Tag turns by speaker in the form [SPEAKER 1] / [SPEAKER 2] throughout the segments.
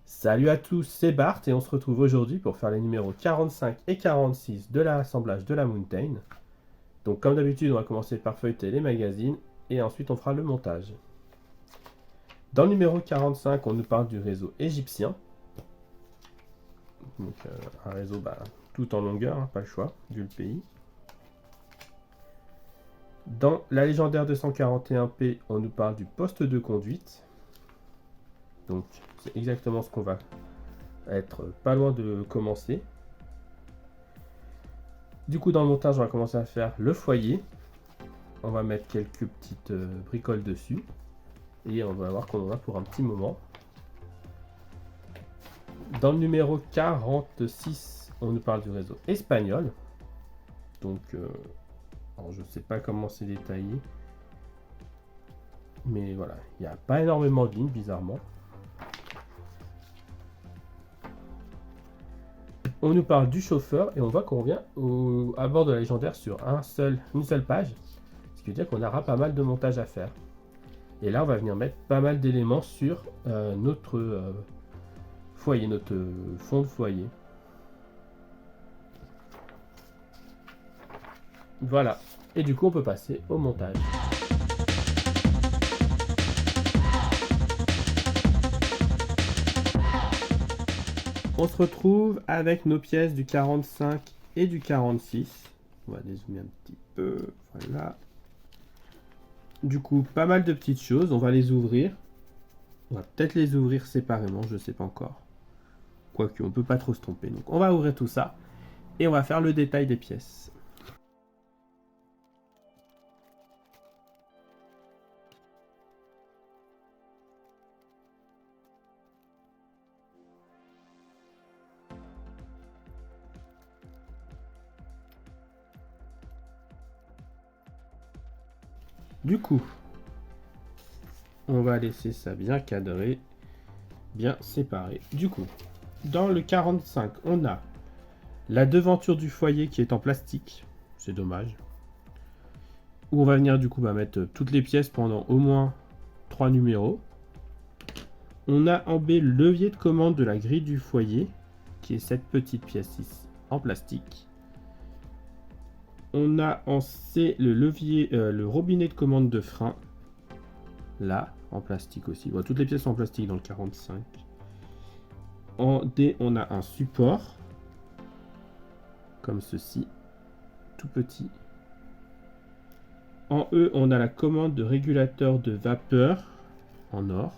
[SPEAKER 1] Salut à tous, c'est Bart et on se retrouve aujourd'hui pour faire les numéros 45 et 46 de l'assemblage de la Mountain. Donc comme d'habitude, on va commencer par feuilleter les magazines et ensuite on fera le montage. Dans le numéro 45, on nous parle du réseau égyptien. Donc un réseau tout en longueur, pas le choix, vu le pays. Dans la légendaire 241p, on nous parle du poste de conduite. Donc c'est exactement ce qu'on va être pas loin de commencer. Du coup, dans le montage, on va commencer à faire le foyer. On va mettre quelques petites bricoles dessus. Et on va voir qu'on en a pour un petit moment. Dans le numéro 46, on nous parle du réseau espagnol. Donc, alors je ne sais pas comment c'est détaillé. Mais voilà, il n'y a pas énormément de lignes, bizarrement. On nous parle du chauffeur et on voit qu'on revient à bord de la légendaire sur une seule page. Ce qui veut dire qu'on aura pas mal de montage à faire. Et là, on va venir mettre pas mal d'éléments sur notre foyer, notre fond de foyer. Voilà. Et du coup, on peut passer au montage. On se retrouve avec nos pièces du 45 et du 46. On va dézoomer un petit peu. Voilà. Du coup, pas mal de petites choses. On va les ouvrir. On va peut-être les ouvrir séparément, je ne sais pas encore. Quoique, on ne peut pas trop se tromper. Donc, on va ouvrir tout ça. Et on va faire le détail des pièces. Du coup, on va laisser ça bien cadré, bien séparé. Du coup, dans le 45, on a la devanture du foyer qui est en plastique. C'est dommage. Où on va venir du coup mettre toutes les pièces pendant au moins 3 numéros. On a en B le levier de commande de la grille du foyer, qui est cette petite pièce ici en plastique. On a en C le levier, le robinet de commande de frein, là, en plastique aussi. Bon, toutes les pièces sont en plastique dans le 45. En D, on a un support, comme ceci, tout petit. En E, on a la commande de régulateur de vapeur, en or,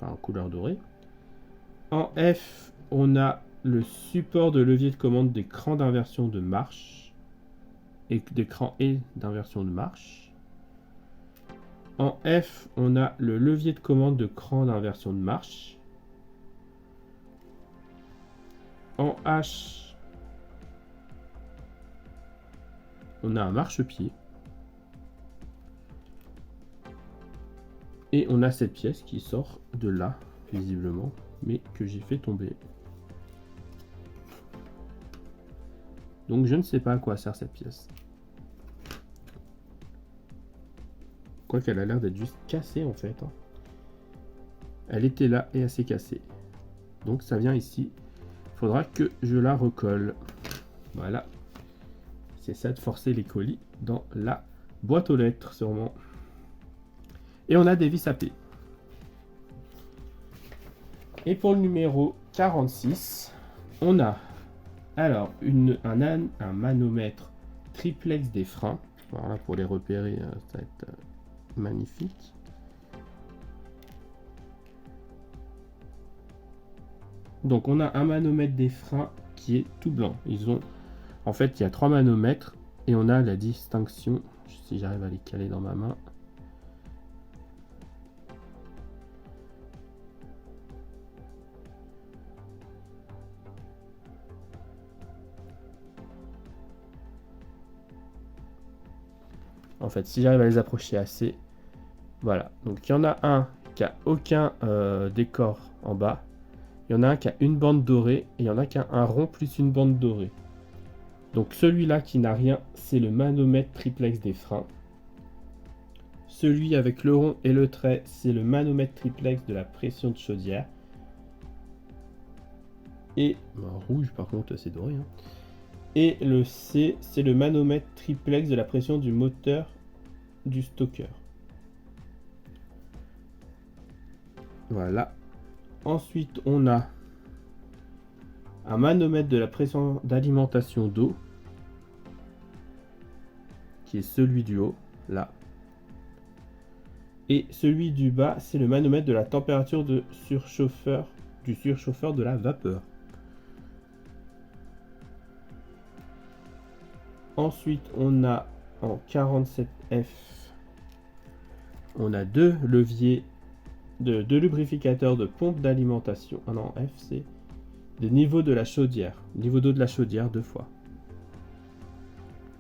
[SPEAKER 1] en couleur dorée. En F, on a le support de levier de commande d'écran d'inversion de marche et d'écran et d'inversion de marche. En F, on a le levier de commande de cran d'inversion de marche. En H, on a un marchepied. Et on a cette pièce qui sort de là, visiblement, mais que j'ai fait tomber. Donc je ne sais pas à quoi sert cette pièce. Quoique elle a l'air d'être juste cassée en fait. Elle était là et elle s'est cassée. Donc ça vient ici. Il faudra que je la recolle. Voilà. C'est ça de forcer les colis dans la boîte aux lettres sûrement. Et on a des vis à P. Et pour le numéro 46, on a alors un manomètre triplex des freins. Alors là, pour les repérer, ça va être magnifique. Donc on a un manomètre des freins qui est tout blanc. En fait, il y a 3 manomètres et on a la distinction, si j'arrive à les caler dans ma main. En fait, si j'arrive à les approcher assez, voilà. Donc il y en a un qui a aucun décor en bas. Il y en a un qui a une bande dorée et il y en a qui a un rond plus une bande dorée. Donc celui-là qui n'a rien, c'est le manomètre triplex des freins. Celui avec le rond et le trait, c'est le manomètre triplex de la pression de chaudière. Et rouge par contre, c'est doré. Hein. Et le C, c'est le manomètre triplex de la pression du moteur du stocker. Voilà. Ensuite, on a un manomètre de la pression d'alimentation d'eau, qui est celui du haut, là. Et celui du bas, c'est le manomètre de la température du surchauffeur de la vapeur. Ensuite, on a en 47F, on a deux leviers, deux lubrificateurs de pompe d'alimentation. Ah non, F, c'est le niveau de la chaudière. Niveau d'eau de la chaudière, 2 fois.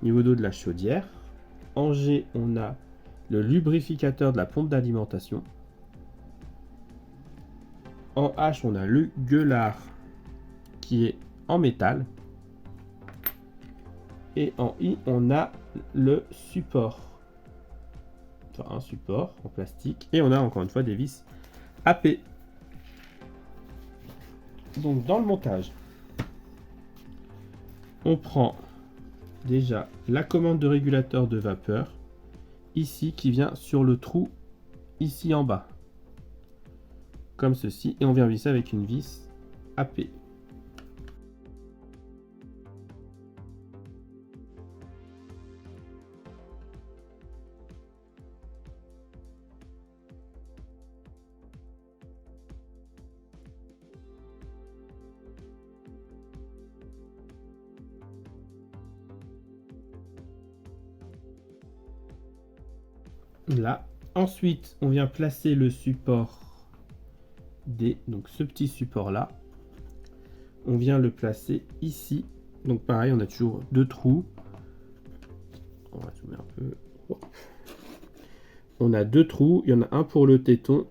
[SPEAKER 1] Niveau d'eau de la chaudière. En G, on a le lubrificateur de la pompe d'alimentation. En H, on a le gueulard qui est en métal. Et en I, on a le support. Enfin, un support en plastique. Et on a encore une fois des vis AP. Donc, dans le montage, on prend déjà la commande de régulateur de vapeur. Ici, qui vient sur le trou ici en bas. Comme ceci. Et on vient visser avec une vis AP. Là. Ensuite, on vient placer le support D, donc ce petit support là. On vient le placer ici. Donc pareil, on a toujours 2 trous. On va zoomer un peu. On a 2 trous. Il y en a un pour le téton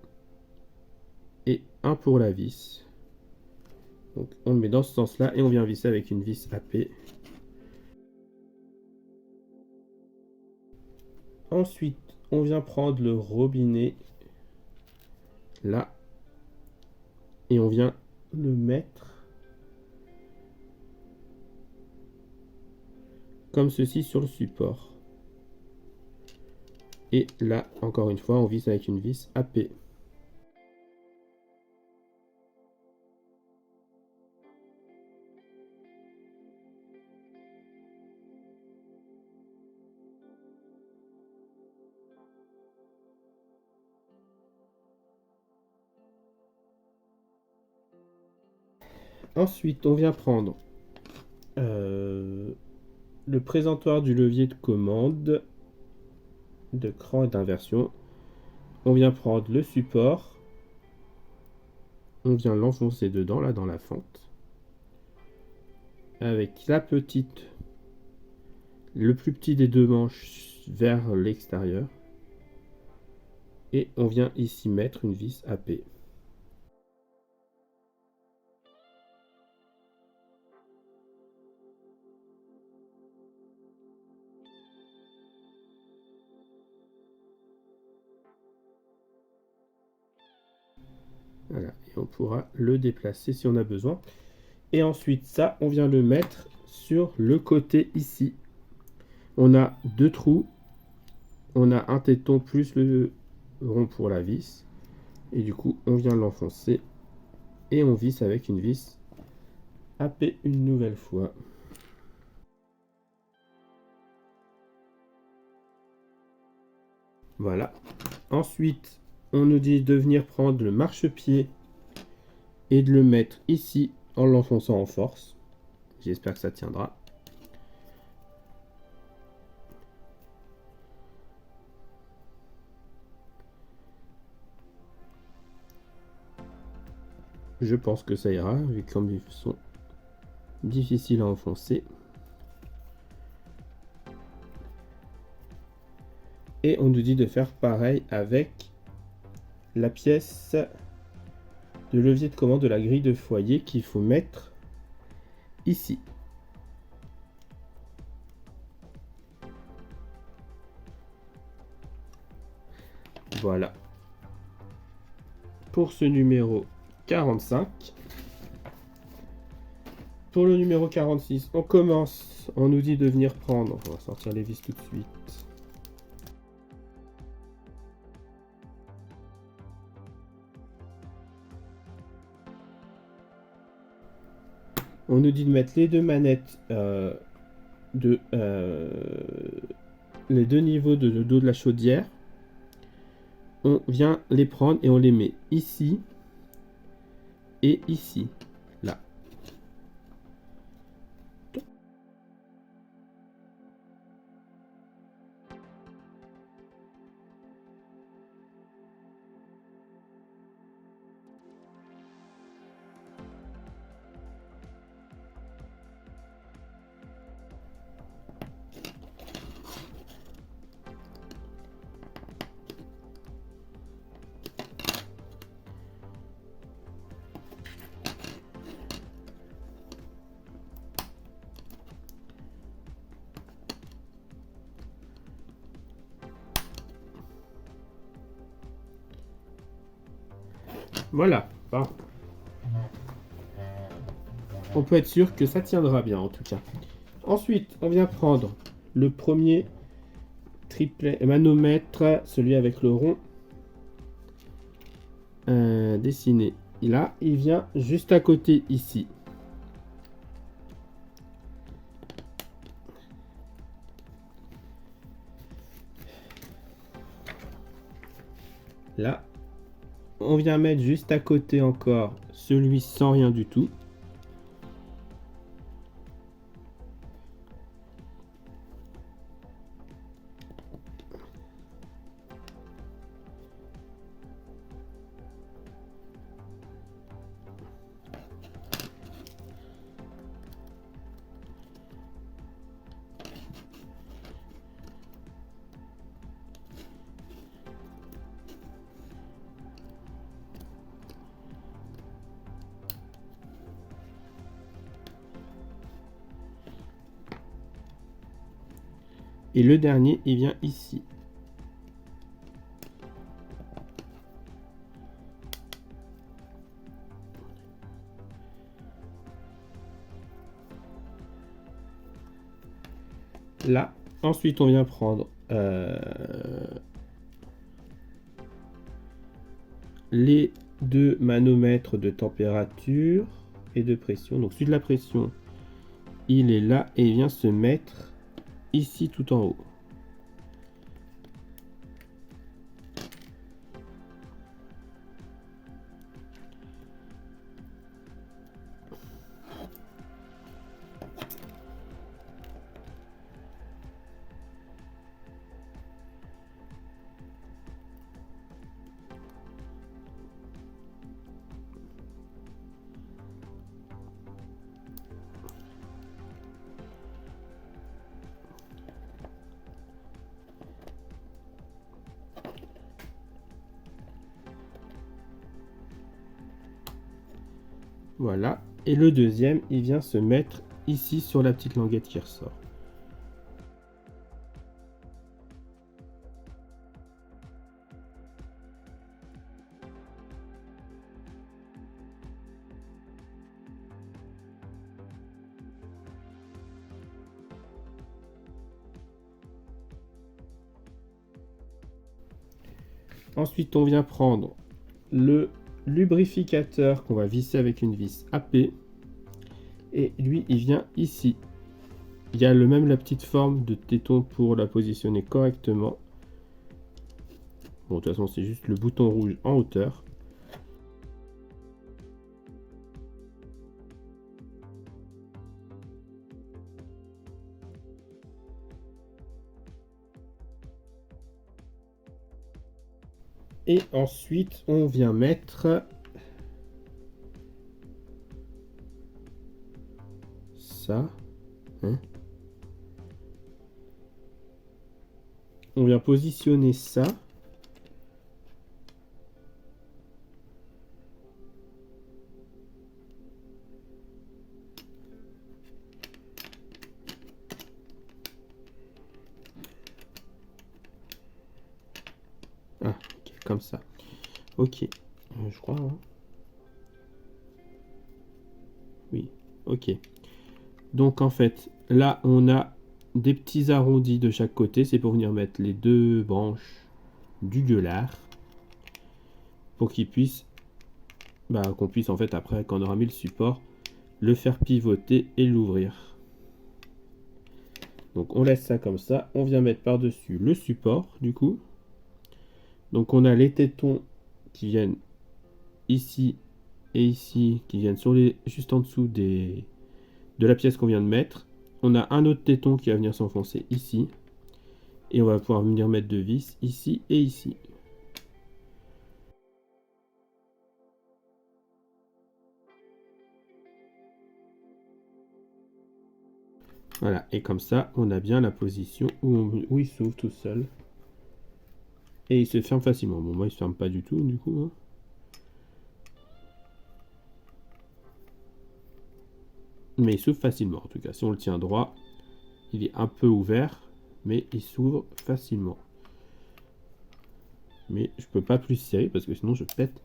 [SPEAKER 1] et un pour la vis. Donc on le met dans ce sens-là et on vient visser avec une vis AP. Ensuite, on vient prendre le robinet là et on vient le mettre comme ceci sur le support. Et là, encore une fois, on visse avec une vis AP. Ensuite, on vient prendre le présentoir du levier de commande, de cran et d'inversion. On vient prendre le support. On vient l'enfoncer dedans, là, dans la fente. Avec la petite, le plus petit des 2 manches vers l'extérieur. Et on vient ici mettre une vis AP. Voilà, et on pourra le déplacer si on a besoin. Et ensuite, ça, on vient le mettre sur le côté ici. On a 2 trous. On a un téton plus le rond pour la vis. Et du coup, on vient l'enfoncer. Et on visse avec une vis AP une nouvelle fois. Voilà. Ensuite, on nous dit de venir prendre le marchepied et de le mettre ici en l'enfonçant en force. J'espère que ça tiendra. Je pense que ça ira, vu comme ils sont difficiles à enfoncer. Et on nous dit de faire pareil avec la pièce de levier de commande de la grille de foyer qu'il faut mettre ici. Voilà. Pour ce numéro 45. Pour le numéro 46, on commence. On nous dit de venir prendre. On va sortir les vis tout de suite. On nous dit de mettre les deux manettes les deux niveaux de dos de la chaudière. On vient les prendre et on les met ici et ici. Là. Voilà. Bon. On peut être sûr que ça tiendra bien en tout cas. Ensuite, on vient prendre le premier triplet manomètre, celui avec le rond dessiné. Là, il vient juste à côté ici. Là, on vient mettre juste à côté encore celui sans rien du tout. Et le dernier, il vient ici. Là, ensuite, on vient prendre les deux manomètres de température et de pression. Donc, celui de la pression, il est là et il vient se mettre ici tout en haut. Voilà. Et le deuxième, il vient se mettre ici sur la petite languette qui ressort. Ensuite, on vient prendre le lubrificateur qu'on va visser avec une vis AP. Et lui, il vient ici. Il y a le même la petite forme de téton pour la positionner correctement. Bon, de toute façon, c'est juste le bouton rouge en hauteur. Et ensuite, on vient mettre ça. Hein? On vient positionner ça. Ah, ok. comme ça. Ok, je crois. Hein. Oui, ok. Donc en fait, là on a des petits arrondis de chaque côté. C'est pour venir mettre les deux branches du gueulard. Pour qu'il puisse, qu'on puisse en fait après, quand on aura mis le support, le faire pivoter et l'ouvrir. Donc on laisse ça comme ça. On vient mettre par-dessus le support du coup. Donc on a les tétons qui viennent ici et ici, qui viennent sur les, juste en dessous de la pièce qu'on vient de mettre. On a un autre téton qui va venir s'enfoncer ici. Et on va pouvoir venir mettre deux vis ici et ici. Voilà, et comme ça, on a bien la position où il s'ouvre tout seul. Et il se ferme facilement. Bon, moi, il se ferme pas du tout, du coup. Hein. Mais il s'ouvre facilement, en tout cas. Si on le tient droit, il est un peu ouvert, mais il s'ouvre facilement. Mais je peux pas plus serrer, parce que sinon, je pète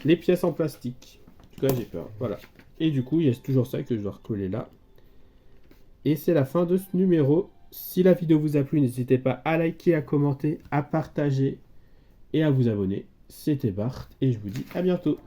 [SPEAKER 1] les pièces en plastique. En tout cas, j'ai peur. Voilà. Et du coup, il y a toujours ça que je dois recoller là. Et c'est la fin de ce numéro. Si la vidéo vous a plu, n'hésitez pas à liker, à commenter, à partager et à vous abonner. C'était Bart et je vous dis à bientôt.